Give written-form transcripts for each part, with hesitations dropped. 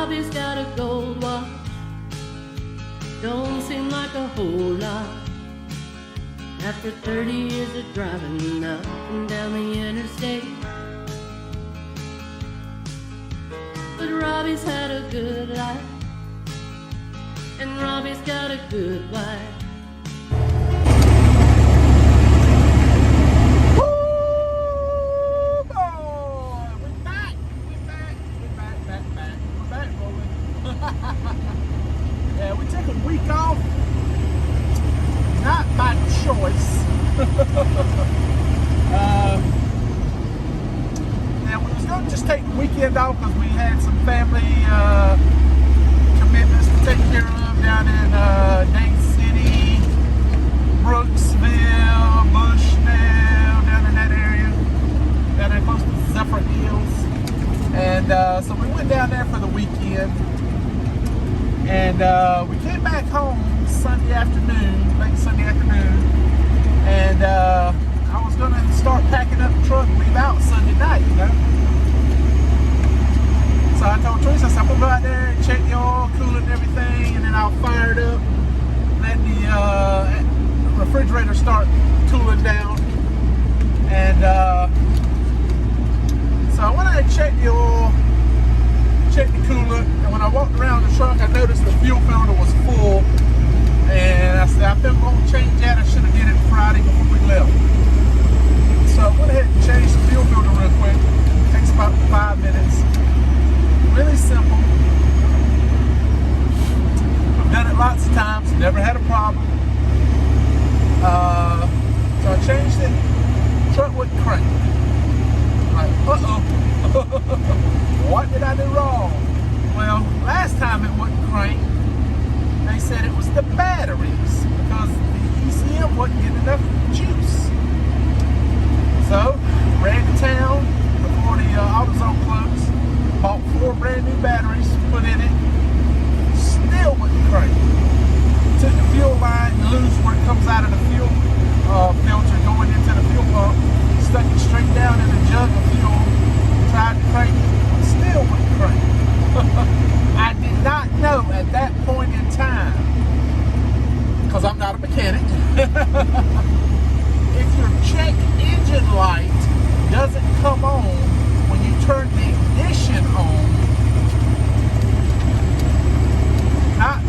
Robbie's got a gold watch. Don't seem like a whole lot after 30 years of driving up and down the interstate. But Robbie's had a good life, and Robbie's got a good wife. Yeah, we took a week off, not by choice. Now we was going to just take the weekend off because we had some family commitments to take care of down in Dane City, Brooksville, Bushnell, down in that area, down there close to Zephyr Hills. And so we went down there for the weekend. And we came back home Sunday afternoon, late Sunday afternoon, and I was going to start packing up the truck and leave out Sunday night, you know. So I told Teresa, I said, I'm going to go out there and check the oil, coolant and everything, and then I'll fire it up, let the refrigerator start cooling down. And so I went out and checked the oil, checked the coolant, and when I walked around the truck, I noticed the fuel filter was full, and I said, I think I'm going to change that. I should have did it Friday before we left. So I went ahead and changed the fuel filter real quick. It takes about 5 minutes. Really simple. I've done it lots of times, never had a problem. So I changed it, truck wouldn't crank. Like, uh-oh. What did I do wrong? Well, last time it wouldn't crank, they said it was the batteries because the ECM wasn't getting enough juice. So, ran to town before the AutoZone closed, bought 4 brand new batteries, put in it, still wouldn't crank. Took the fuel line loose where it comes out of the fuel filter going into the fuel pump, stuck it straight down in a jug of fuel, tried to crank it, still wouldn't crank. I did not know at that point in time, because I'm not a mechanic, if your check engine light doesn't come on when you turn the ignition on,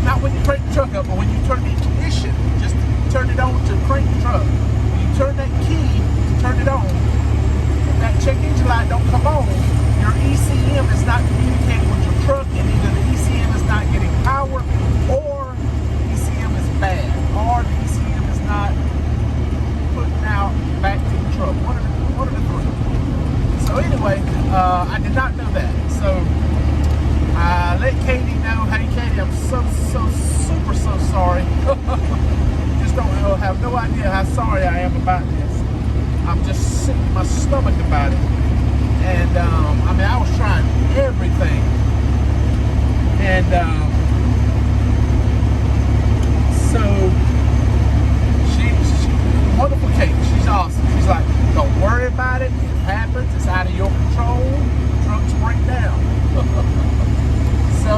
not when you crank the truck up, but when you turn the ignition, just turn it on to crank the truck. When you turn that key to turn it on, if that check engine light don't come on, your ECM is not communicating with your truck, and either the ECM is not getting power, or the ECM is bad, or the ECM is not putting out back to the truck. One of the three. So anyway, I did not know that. So I let Katie know, hey Katie, I'm so super sorry. Just don't have no idea how sorry I am about this. I'm just sick to my stomach about it. And I mean, I was trying everything. And so she's wonderful Katie. She's awesome. She's like, don't worry about it. It happens. It's out of your control. Trucks break down. So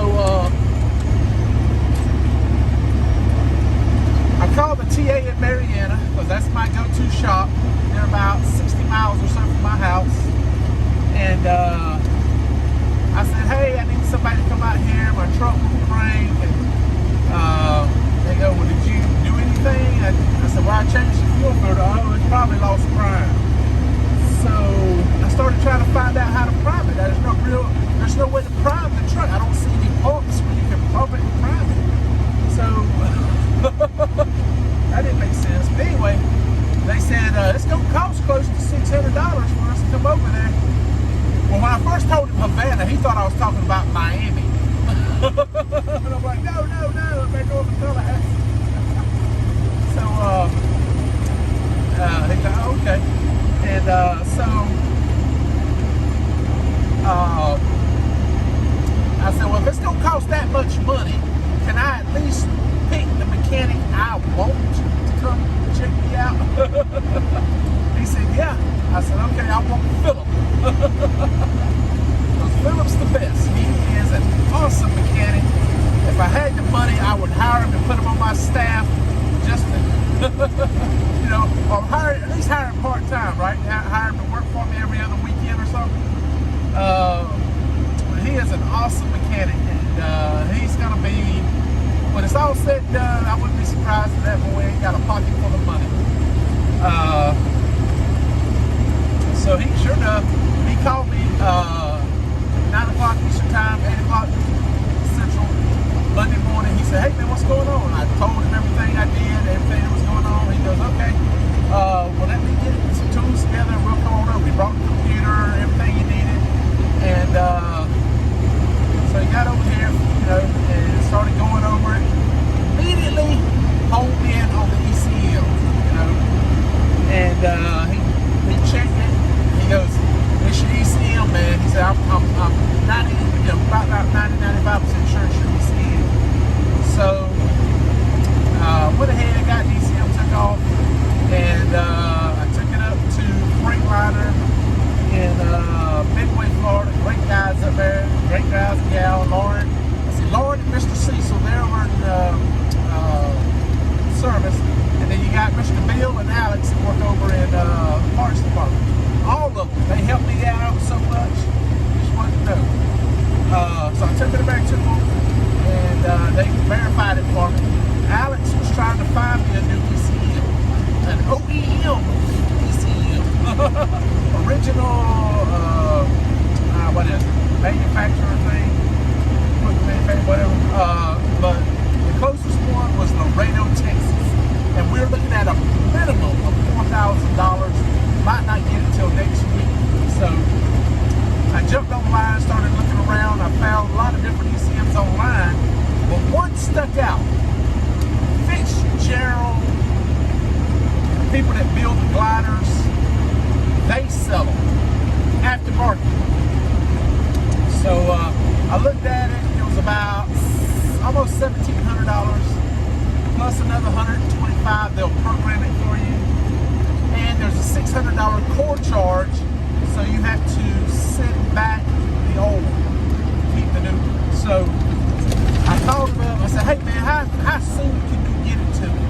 I called the TA in Mariana because that's my go-to shop. They're about 60 miles or so from my house. And I said, hey, I need somebody to come out here. My truck will crank. And they go, well, did you do anything? I said, well, I changed the fuel filter. Oh, it's probably lost prime. So I started trying to find out how to prime it. There's no way to prime the truck. I don't see any pumps where you can pump it and prime it. So that didn't make sense. But anyway, they said it's going to cost close to $600 for us to come over there. Well, when I first told him Havana, he thought I was talking about Miami. And I'm like, no, I'm back over to Tallahassee. So he thought, oh, okay. And I said, well, if it's going to cost that much money, can I at least pick the mechanic I want to come check me out? He said, yeah. I said, okay, I want Philip. Because Philip's the best. He is an awesome original, what is it? Manufacturer thing, whatever. But the closest one was Laredo, Texas, and we're looking at a minimum of $4,000. Might not get it till next week. So I jumped online, started looking around. I found a lot of different ECMs online, but one stuck out. Fitzgerald, people that build the gliders, they sell them aftermarket. So I looked at it. It was about almost $1,700 plus another $125. They'll program it for you, and there's a $600 core charge. So you have to send back the old one, keep the new one. So I called him up. I said, "Hey man, how soon can you get it to me?"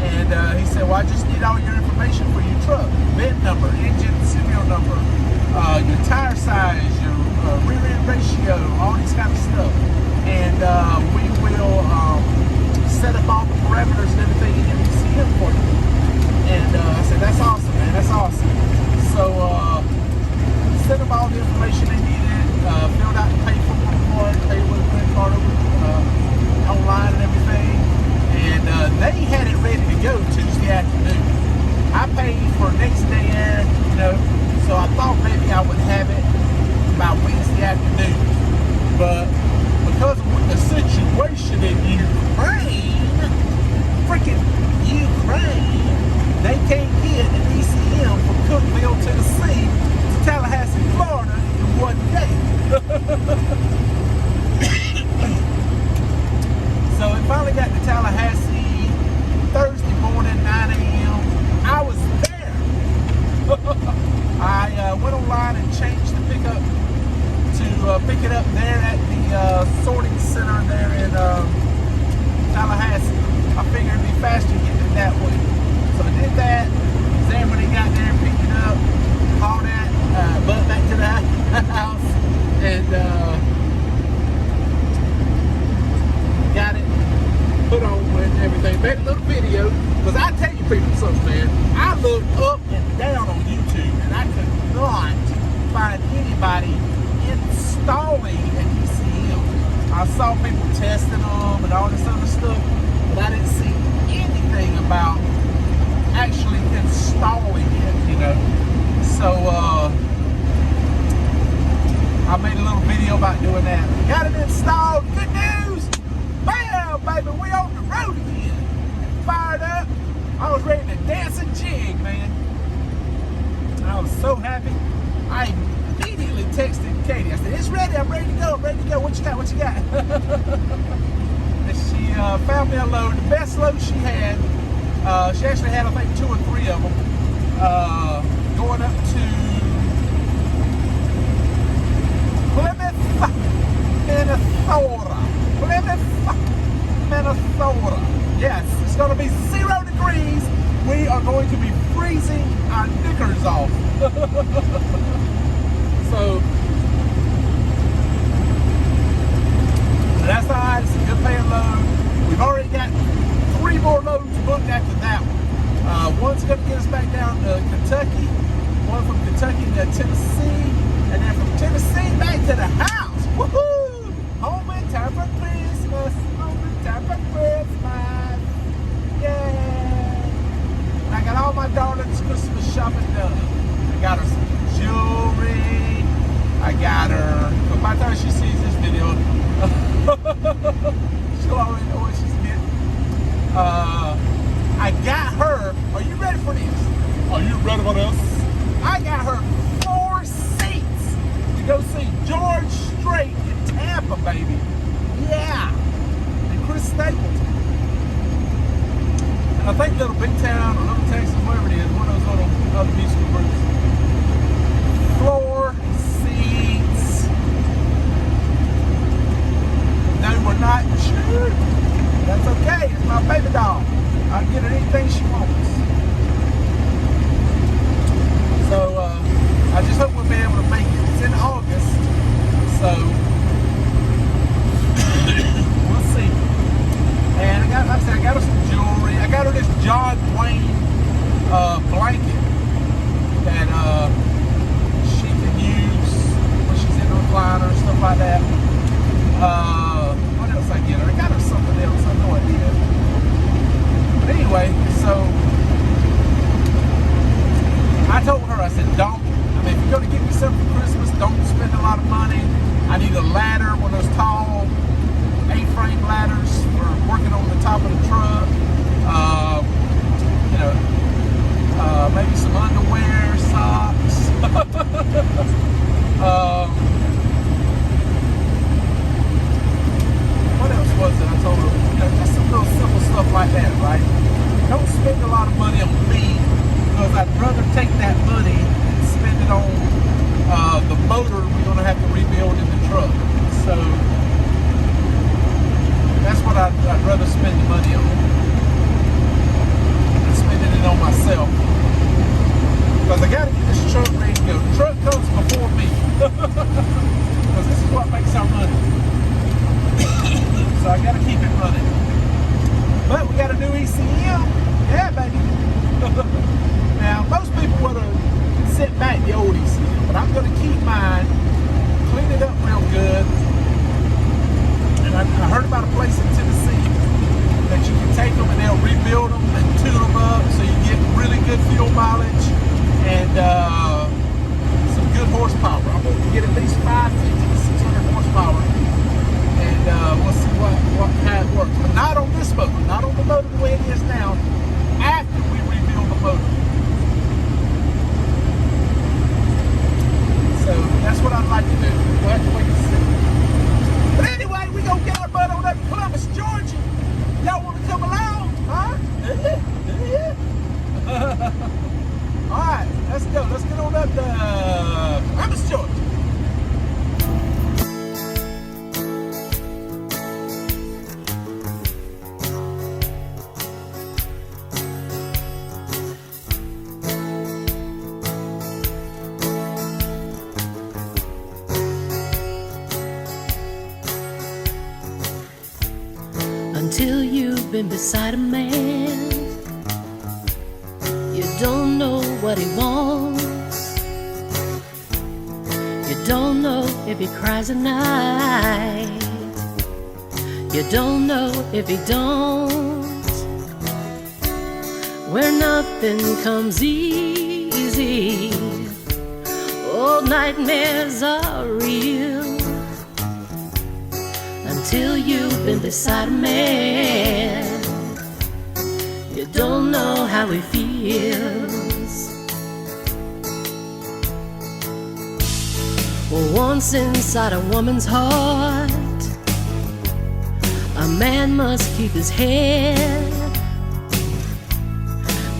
And he said, "Well, I just need all your information for your truck: VIN number, engine serial number, your tire size, your rear end ratio, all these kind of stuff. And we will set up all the parameters and everything in your ECM for you." And I said, "That's awesome, man. That's awesome." So sent them all the information they needed, filled out the paperwork for it, paid with a credit card over online and everything. And they had it ready to go Tuesday afternoon. I paid for next day air, you know, so I thought maybe I would have it by Wednesday afternoon. But because of the situation in Ukraine, freaking Ukraine, they can't get an ECM from Cookeville, Tennessee to Tallahassee, Florida in one day. So it finally got to Tallahassee Thursday morning, 9 a.m. I was there. I went online and changed the pickup to pick it up there at the sorting center there in Tallahassee. I figured it'd be faster getting it that way. So I did that. Was there when he got there, picked it up, hauled that butt back to the house, and got it put on with everything. Made a little video, because I tell you people something, man. I looked up and down on YouTube, and I could not find anybody installing an ECM. I saw people testing them and all this other stuff, but I didn't see anything about actually installing it, you know. So I made a little video about doing that. Got it installed. Good news! Bam, baby, we on the road again. Fired up. I was ready to dance and jig, man. I was so happy. I immediately texted Katie. I said, "It's ready. I'm ready to go. I'm ready to go. What you got? What you got?" And she found me a load. The best load she had. She actually had, I think, 2 or 3 of them. Going up to Plymouth, Minnesota. Minnesota. Yes, it's going to be 0 degrees. We are going to be freezing our knickers off. So that's all right. It's a good paying load. We've already got 3 more loads booked after that one. One's going to get us back down to Kentucky. One from Kentucky to Tennessee. And then from Tennessee back to the house. Woohoo! Home in time for Christmas. Home in time for Christmas. Yay! And I got all my darling's Christmas shopping done. I got her some jewelry. I got her, but by the time she sees this video, she'll already know what she's getting. I got her, are you ready for this? Are you ready for this? I got her 4 mean, if you're gonna get me something for Christmas, don't spend a lot of money. I need a ladder, one of those tall A-frame ladders for working on the top of the truck. You know, maybe some underwear, socks. What else was it? I told her, you know, just some little simple stuff like that, right? Don't spend a lot of money on me, because I'd rather take that money and spend it on the motor we're going to have to rebuild in the truck. So that's what I'd rather spend the money on than spending it on myself. Because I got to get this truck ready to go. The truck comes before me. Because this is what makes our money. So I got to keep it running. But we got a new ECM. Yeah, baby. Now, most people would have sent back the old ECM, but I'm going to keep mine, clean it up real good. And I heard about a place in Tennessee that you can take them and they'll rebuild them and tune them up so you get really good fuel mileage and some good horsepower. I'm going to get at least 550 to 600 horsepower. And we'll see how it works. But not on this motor, not on the motor the way it is now, after we rebuild the motor. So that's what I'd like to do. We'll have to wait and see. But anyway, we gonna get our butt on up in Columbus, Georgia. Y'all wanna come along? Huh? Alright, let's go. Let's get on up to Columbus, Georgia. Until you've been beside a man, you don't know what he wants. You don't know if he cries at night. You don't know if he don't. Where nothing comes easy, old nightmares are real. Until you've been beside a man, you don't know how he feels. Well, once inside a woman's heart, a man must keep his head.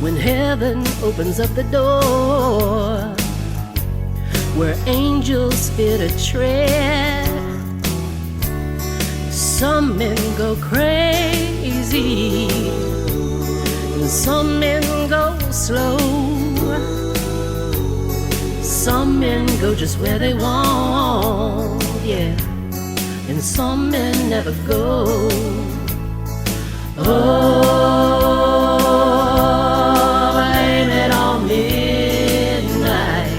When heaven opens up the door, where angels fear to tread, some men go crazy, and some men go slow. Some men go just where they want, yeah, and some men never go. Oh, blame it on midnight.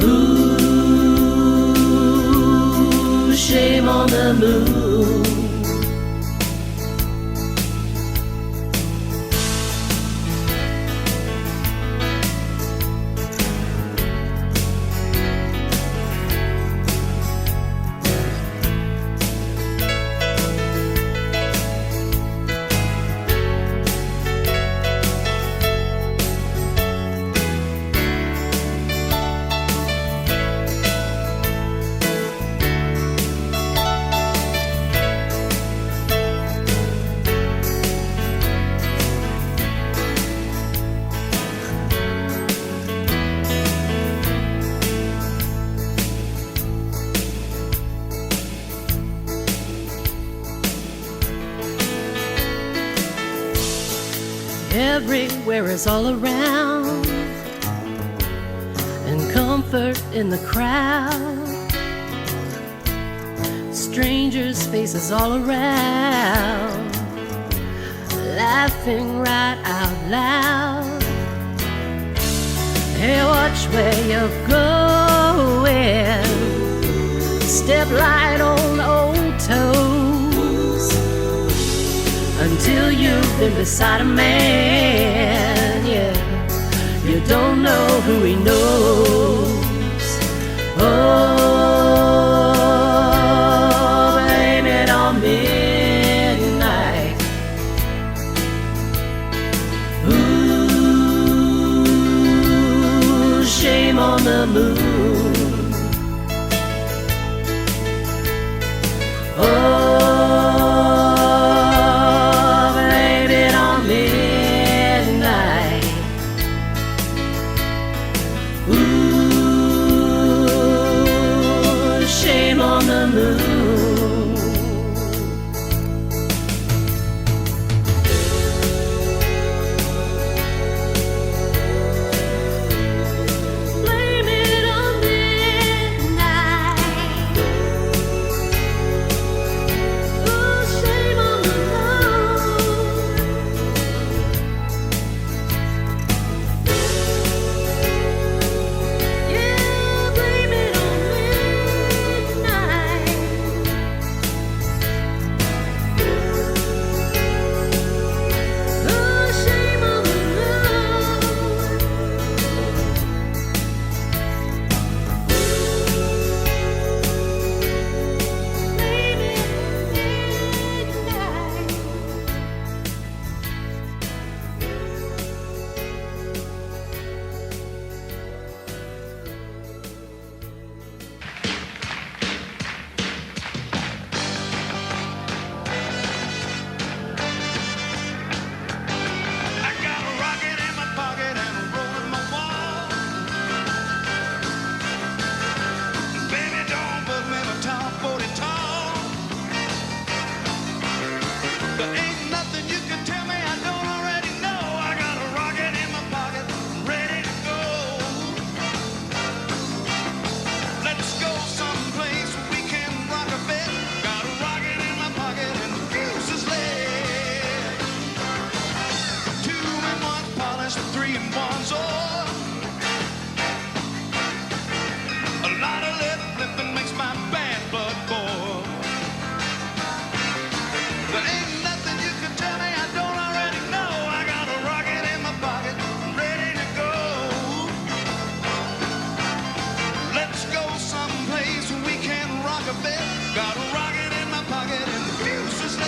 Ooh, shame on the moon. Everywhere is all around, and comfort in the crowd. Strangers' faces all around, laughing right out loud. Hey, watch where you're going. Step light on old toes. Until you've been beside a man, yeah, you you don't know who he knows. Oh, blame it on midnight. Ooh, shame on the moon. Oh, blame it on midnight. Ooh, shame on the moon. Blame it on midnight. Ooh, shame on the moon. Yeah, blame it on midnight. Ooh, shame on the moon. Blame it on midnight. I got a rocket in my pocket and a roll in my wall. Baby, don't put me in a top 40 tall. There ain't nothing you can tell me I don't already know. I got a rocket in my pocket, ready to go. Let's go someplace where we can rock a bit. Got a rocket in my pocket and the fuse is lit. 2 and 1 polish, 3 and 1's ore. A lot of lip flipping makes my bad blood boil. There ain't nothing you can tell me I don't already know. I got a rocket in my pocket, ready to go. Let's go someplace where we can rock a bit. Got a rocket in my pocket and the fuse is lit.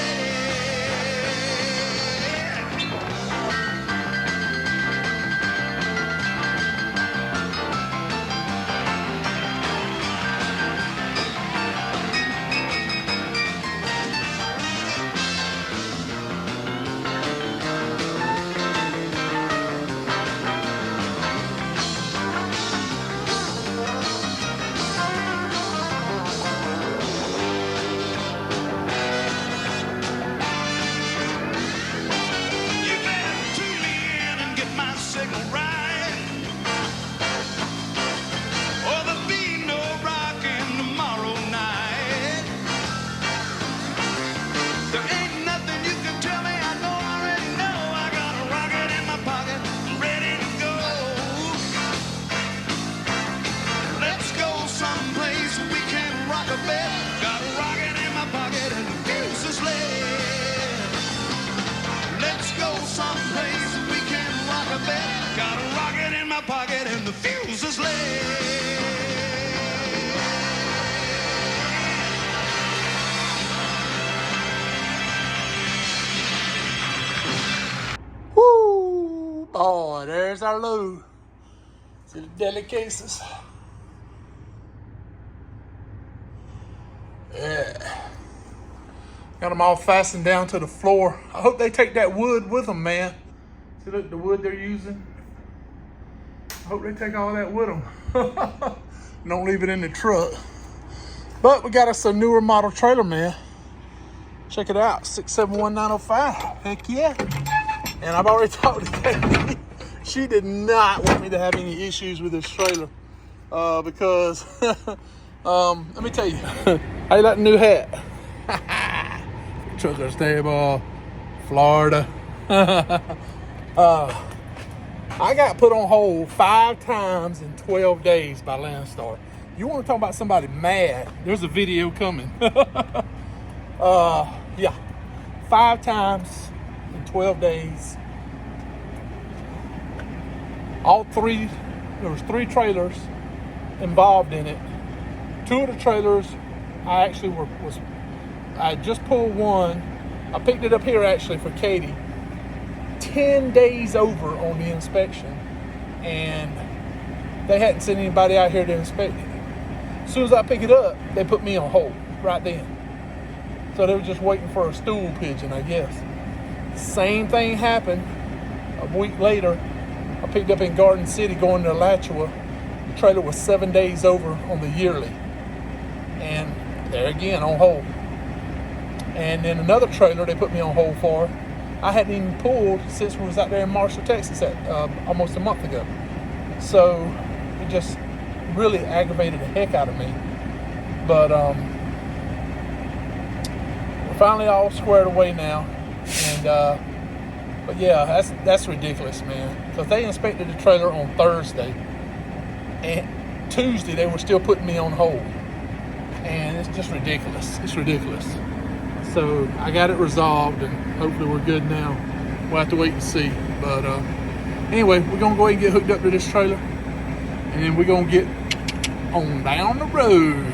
You better tune me in and get my signal right, or there'll be no rockin' tomorrow night. There ain't nothing you can tell me I don't already know. I got a rocket in my pocket, ready to go. Let's go someplace where we can rock a bit. Got a rocket in my pocket and the fuse is lit. Let's go someplace where we can rock a bit. Got a rocket in my pocket and the fuse is lit. Woo! Boy, there's our load. See the deli cases. Yeah. Got them all fastened down to the floor. I hope they take that wood with them, man. See, look, the wood they're using. I hope they take all that with them. Don't leave it in the truck. But we got us a newer model trailer, man. Check it out, 671905. Heck yeah. And I've already talked to Katie. She did not want me to have any issues with this trailer. Because, let me tell you. How you like the new hat? Trucker Stable, Florida. I got put on hold 5 times in 12 days by Landstar. You want to talk about somebody mad? There's a video coming. Yeah, 5 times in 12 days. There was 3 trailers involved in it. 2 of the trailers, I actually I just pulled one. I picked it up here actually for Katie. 10 days over on the inspection, and they hadn't sent anybody out here to inspect it. As soon as I pick it up, they put me on hold right then. So they were just waiting for a stool pigeon, I guess. Same thing happened a week later. I picked up in Garden City going to Alachua. The trailer was 7 days over on the yearly, and there again on hold. And then another trailer they put me on hold for, I hadn't even pulled since we was out there in Marshall, Texas almost a month ago. So it just really aggravated the heck out of me. But we're finally all squared away now. And but yeah, that's ridiculous, man. Because they inspected the trailer on Thursday, and Tuesday they were still putting me on hold. And it's just ridiculous. It's ridiculous. So I got it resolved, and hopefully we're good now. We'll have to wait and see. But anyway, we're going to go ahead and get hooked up to this trailer, and then we're going to get on down the road.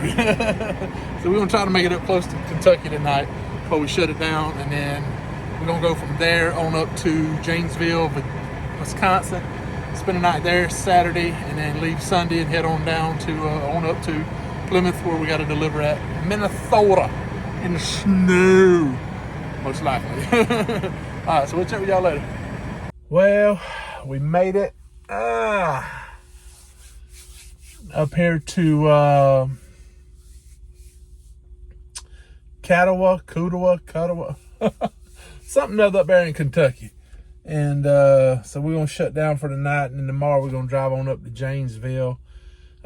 So we're going to try to make it up close to Kentucky tonight before we shut it down, and then we're going to go from there on up to Janesville, Wisconsin, spend the night there Saturday, and then leave Sunday and head on down to on up to Plymouth, where we got to deliver at Minnesota. In the snow, most likely. All right, so we'll check with y'all later. Well, we made it up here to Katawa, something up there in Kentucky. And so we're going to shut down for the night, and then tomorrow we're going to drive on up to Janesville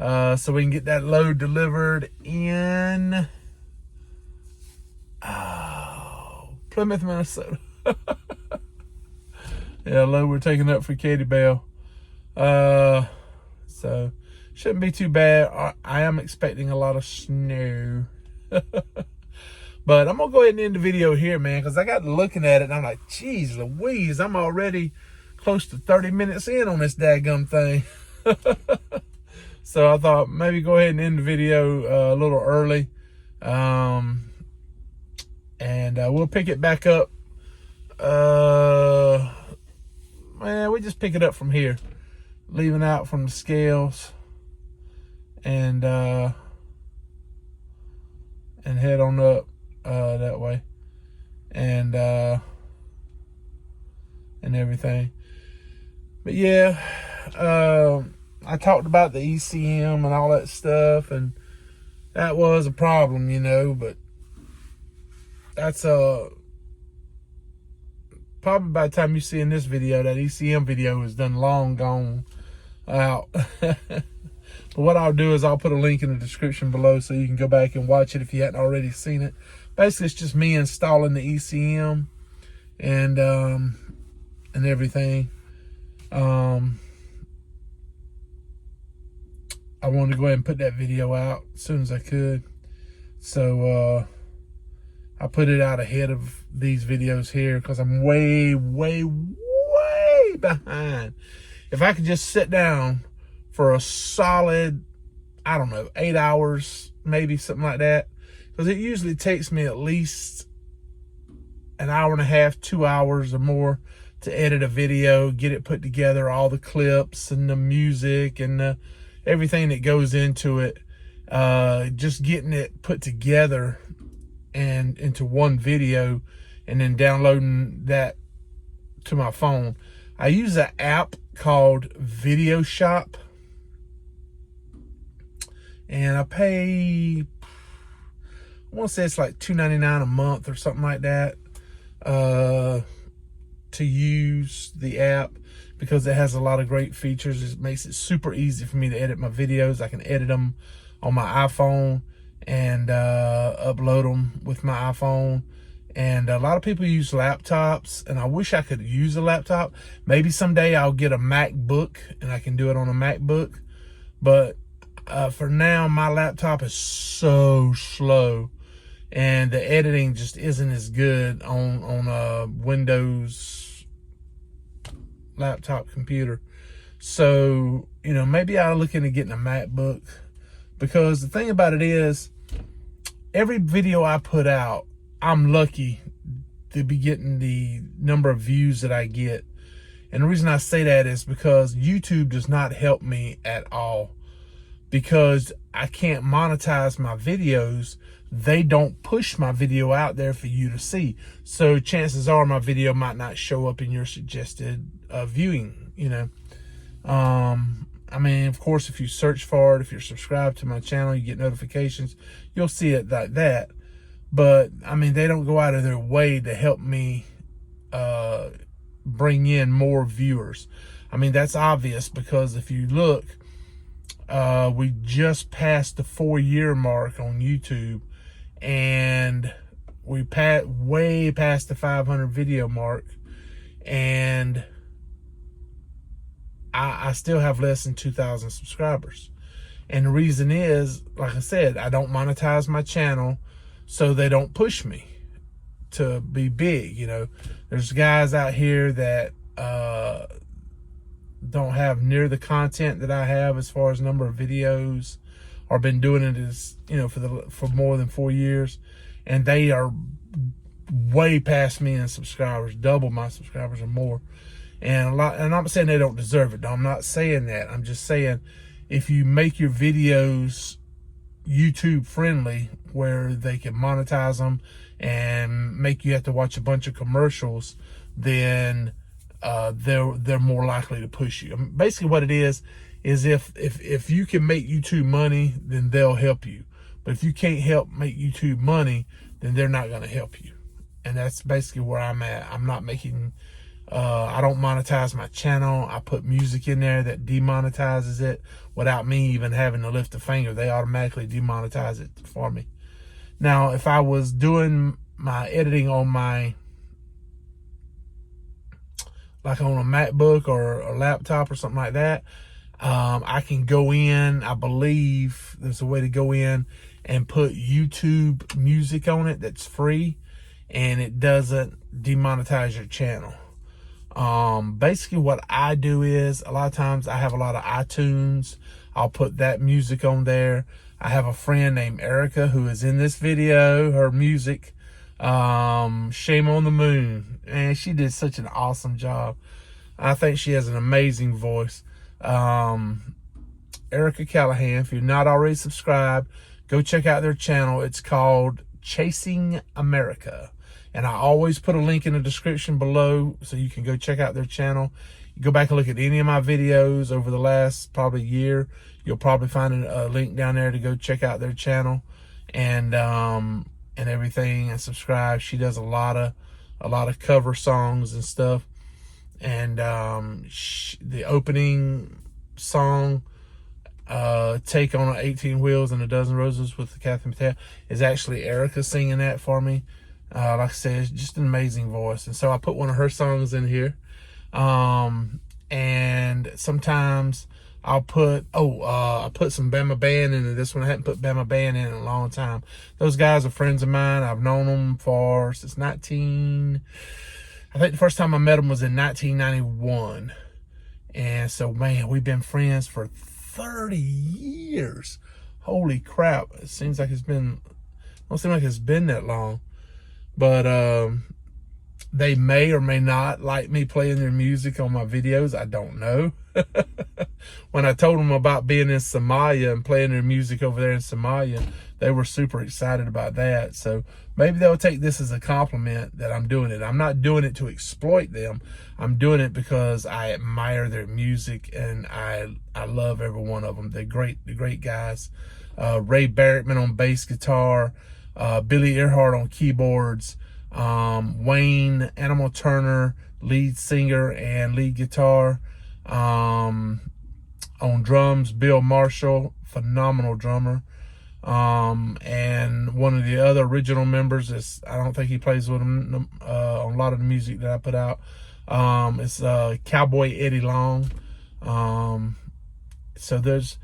so we can get that load delivered in Plymouth, Minnesota. Yeah, load we're taking up for Katie Bell. So shouldn't be too bad. I am expecting a lot of snow. But I'm gonna go ahead and end the video here, man, because I got looking at it and I'm like, geez Louise, I'm already close to 30 minutes in on this daggum thing. So I thought maybe go ahead and end the video a little early. And we'll pick it back up. Man, we just pick it up from here, leaving out from the scales, and head on up that way, and everything. But yeah, I talked about the ECM and all that stuff, and that was a problem, you know, but that's probably by the time you see in this video, that ECM video is done long gone out. But what I'll do is I'll put a link in the description below so you can go back and watch it if you hadn't already seen it. Basically, it's just me installing the ECM and everything. I wanted to go ahead and put that video out as soon as I could. So I put it out ahead of these videos here because I'm way behind. If I could just sit down for a solid, I don't know, 8 hours, maybe something like that. Because it usually takes me at least an hour and a half, 2 hours or more to edit a video, get it put together, all the clips and the music and everything that goes into it. Just getting it put together and into one video, and then downloading that to my phone. I use an app called Video Shop, and I pay, I want to say it's like $2.99 a month or something like that to use the app, because it has a lot of great features. It makes it super easy for me to edit my videos. I can edit them on my iPhone and upload them with my iPhone. And a lot of people use laptops, and I wish I could use a laptop. Maybe someday I'll get a MacBook and I can do it on a MacBook. But for now, my laptop is so slow, and the editing just isn't as good on a Windows laptop computer. So, you know, maybe I'll look into getting a MacBook, because the thing about it is, every video I put out, I'm lucky to be getting the number of views that I get. And the reason I say that is because YouTube does not help me at all, because I can't monetize my videos. They don't push my video out there for you to see. So chances are my video might not show up in your suggested viewing, you know. I mean, of course, if you search for it, if you're subscribed to my channel, you get notifications, you'll see it like that. But I mean, they don't go out of their way to help me bring in more viewers. I mean, that's obvious, because if you look, we just passed the 4-year mark on YouTube, and we way past the 500 video mark, and I still have less than 2,000 subscribers. And the reason is, like I said, I don't monetize my channel, so they don't push me to be big. You know, there's guys out here that don't have near the content that I have as far as number of videos, or been doing it as, you know, for more than 4 years, and they are way past me in subscribers, double my subscribers or more. And and I'm saying they don't deserve it. No, I'm not saying that. I'm just saying, if you make your videos YouTube friendly, where they can monetize them and make you have to watch a bunch of commercials, then they're more likely to push you. I mean, basically what it is if you can make YouTube money, then they'll help you. But if you can't help make YouTube money, then they're not going to help you. And that's basically where I'm at. I'm not making, I don't monetize my channel. I put music in there that demonetizes it without me even having to lift a finger. They automatically demonetize it for me. Now, if I was doing my editing on my, like on a MacBook or a laptop or something like that, I can go in, I believe there's a way to go in and put YouTube music on it that's free, and it doesn't demonetize your channel. Basically what I do is, a lot of times I have a lot of iTunes. I'll put that music on there. I have a friend named Erica who is in this video. Her music, Shame on the Moon. And she did such an awesome job. I think she has an amazing voice. Erica Callahan, if you're not already subscribed, go check out their channel. It's called Chasing America. And I always put a link in the description below so you can go check out their channel. You go back and look at any of my videos over the last probably year. You'll probably find a link down there to go check out their channel and everything, and subscribe. She does a lot of cover songs and stuff. And the opening song, Take on 18 Wheels and a Dozen Roses with Catherine Patel, is actually Erica singing that for me. Like I said, it's just an amazing voice. And so I put one of her songs in here. And sometimes I'll put, I put some Bama Band into this one. I hadn't put Bama Band in a long time. Those guys are friends of mine. I've known them since I think the first time I met them was in 1991. And so, man, we've been friends for 30 years. Holy crap. It seems like don't seem like it's been that long. But they may or may not like me playing their music on my videos. I don't know. When I told them about being in Somalia and playing their music over there in Somalia, they were super excited about that. So maybe they'll take this as a compliment that I'm doing it. I'm not doing it to exploit them. I'm doing it because I admire their music, and I love every one of them. They're great guys. Ray Barrettman on bass guitar, Billy Earhart on keyboards, Wayne Animal Turner, lead singer and lead guitar, on drums, Bill Marshall, phenomenal drummer, and one of the other original members is, I don't think he plays with him on a lot of the music that I put out, it's Cowboy Eddie Long. So these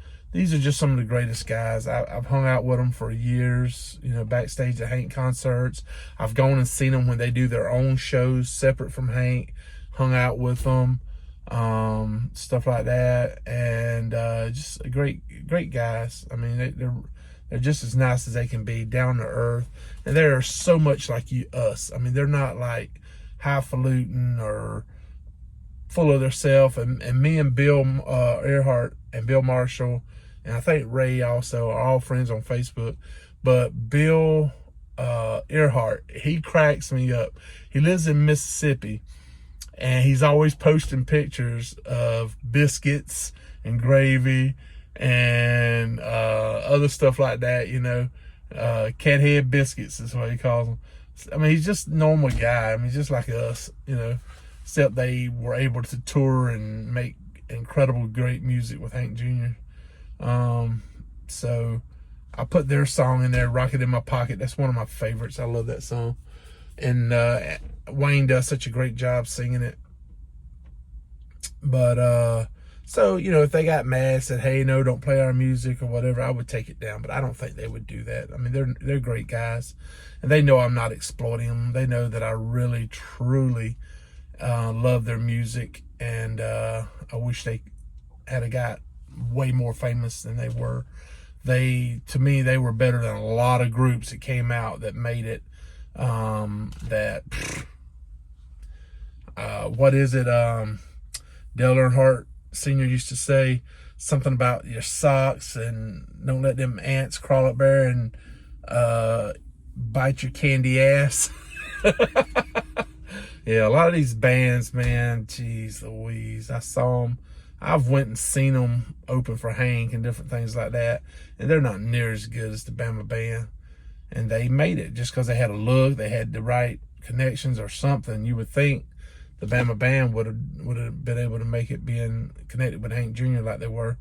are just some of the greatest guys. I've hung out with them for years, you know, backstage at Hank concerts. I've gone and seen them when they do their own shows separate from Hank, hung out with them. stuff like that, and just great guys. I mean, they're just as nice as they can be, down to earth, and they're so much like us. I mean, they're not like highfalutin or full of themselves. And me and Bill Earhart and Bill Marshall, and I think Ray also, are all friends on Facebook. But Bill Earhart, he cracks me up. He lives in Mississippi, and he's always posting pictures of biscuits and gravy and other stuff like that, you know. Cat head biscuits is what he calls them. I mean, he's just a normal guy. I mean, just like us, you know, except they were able to tour and make incredible, great music with Hank Jr. So I put their song in there, Rocket in My Pocket. That's one of my favorites. I love that song. And Wayne does such a great job singing it. But so, you know, if they got mad, said, hey, no, don't play our music or whatever, I would take it down. But I don't think they would do that. I mean, they're great guys, and they know I'm not exploiting them. They know that I really, truly love their music, and I wish they had got way more famous than they were. To me, they were better than a lot of groups that came out that made it. What is it? Dale Earnhardt Sr. used to say something about your socks and don't let them ants crawl up there and bite your candy ass. Yeah, a lot of these bands, man, geez Louise, I saw them. I've went and seen them open for Hank and different things like that, and they're not near as good as the Bama Band. And they made it just because they had a look, they had the right connections or something. You would think the Bama Band would have been able to make it being connected with Hank Jr. like they were.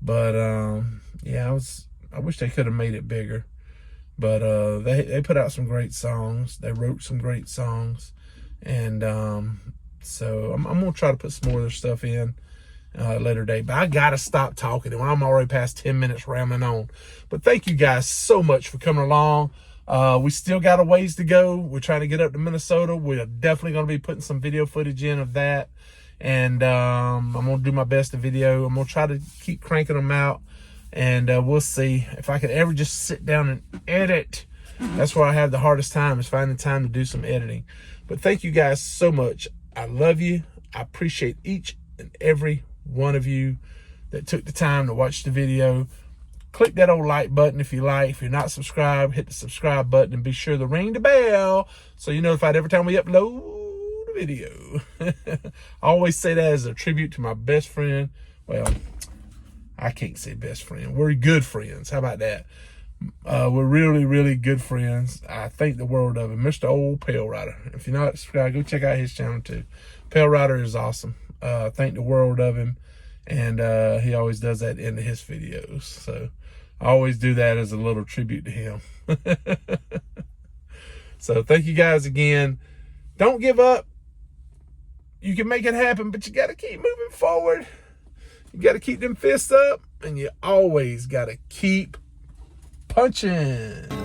But yeah, I wish they could have made it bigger. But they put out some great songs. They wrote some great songs, and so I'm gonna try to put some more of their stuff in later date. But I gotta stop talking, and I'm already past 10 minutes rambling on. But thank you guys so much for coming along. We still got a ways to go. We're trying to get up to Minnesota. We're definitely going to be putting some video footage in of that. And I'm going to do my best to video. I'm going to try to keep cranking them out. And we'll see if I could ever just sit down and edit. That's where I have the hardest time, is finding time to do some editing. But thank you guys so much. I love you. I appreciate each and every one of you that took the time to watch the video. Click that old like button if you like. If you're not subscribed, hit the subscribe button and be sure to ring the bell so you're notified every time we upload a video. I always say that as a tribute to my best friend. Well, I can't say best friend. We're good friends. How about that? We're really, really good friends. I thank the world of him, Mr. Old Pale Rider. If you're not subscribed, go check out his channel too. Pale Rider is awesome. Thank the world of him. And he always does that in his videos. So I always do that as a little tribute to him. So thank you guys again. Don't give up. You can make it happen, but you got to keep moving forward. You got to keep them fists up, and you always got to keep punching.